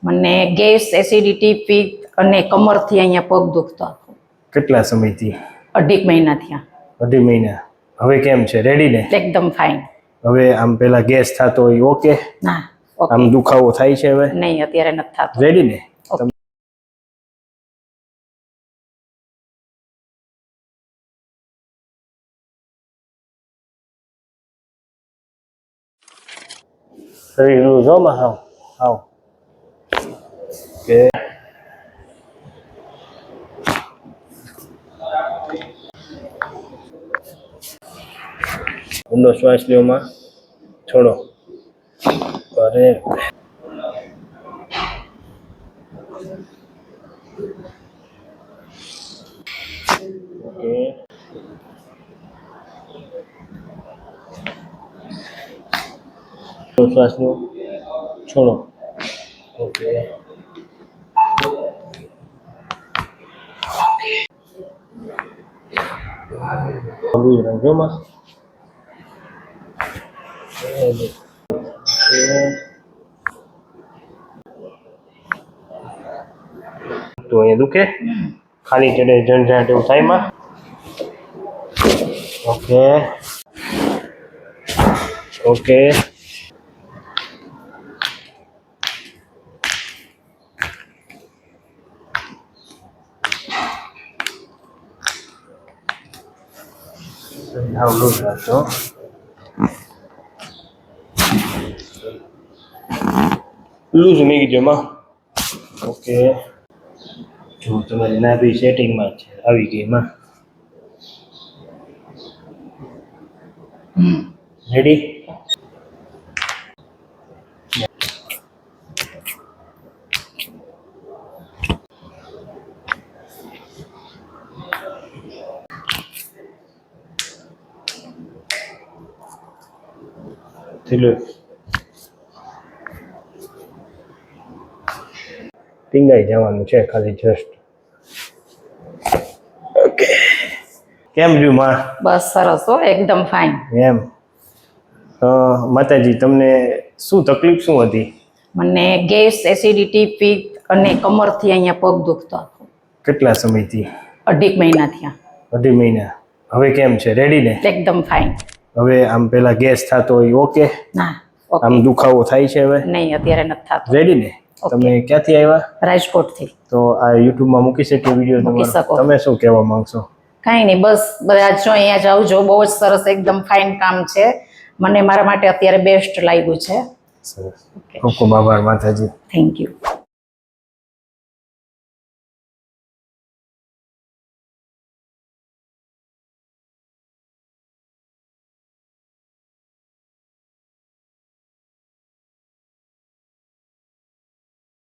મને gas, acidity, પિત્ત અને કમરથી અહીંયા પગ દુખતો. કેટલા સમયથી? 2.5 મહિના થયા. 2.5 મહિના. હવે કેમ છે? રેડી ને? એકદમ ફાઇન. હવે આમ પેલા ગેસ થતો હોય ઓકે? ના ઓકે. આમ દુખાવો થાય છે હવે? નહીં, અત્યારે નથી થતો. રેડી ને? શરીરનું જોમાં હાવ હાવ કે ઊંડો શ્વાસ લ્યોમાં છોડો. અરે ઓકે. શ્વાસ લો, છોડો. ઓકે. લૂઝ રાખજો માં. તો અહીંયા દુખે? ખાલી ચડે ઝંઝાટ એવું થાય માં? Okay okay. હાવ લૂઝ રાખજો. લૂઝ નહીં કીધો માં. ઓકે. જો તમારી નાભી સેટિંગમાં છે, આવી ગઈ માં. રેડી? ટીંગાઈ જવાનું છે ખાલી જસ્ટ. ઓકે. કેમ રહ્યું માં? બસ સરસ હો, એકદમ ફાઇન. એમ માતાજી તમને શું તકલીફ શું હતી? મને ગેસ, એસિડિટી, પિત્ત અને કમરથી અહીંયા પગ દુખતો. કેટલા સમયથી? 2.5 મહિના થયા. 2.5 મહિના. હવે કેમ છે? રેડી ને? એકદમ ફાઇન. હવે આમ પેલા ગેસ થતો હોય ઓકે? ના ઓકે. આમ દુખાવો થાય છે હવે? નહીં, અત્યારે નથી થતો. રેડી ને? તમે ક્યાંથી આવ્યા? રાજકોટથી. તો આ યુટ્યુબમાં મૂકી શકીએ વિડીયો મૂકી તમારો? શકો. તમે શું કહેવા માંગશો? કાંઈ નહીં, બસ બધા જો અહીંયા જાવ જો, બહુ જ સરસ એકદમ ફાઇન કામ છે. મને મારા માટે અત્યારે બેસ્ટ લાગ્યું છે. સરસ. ખૂબ ખૂબ આભાર માતાજી. Thank you.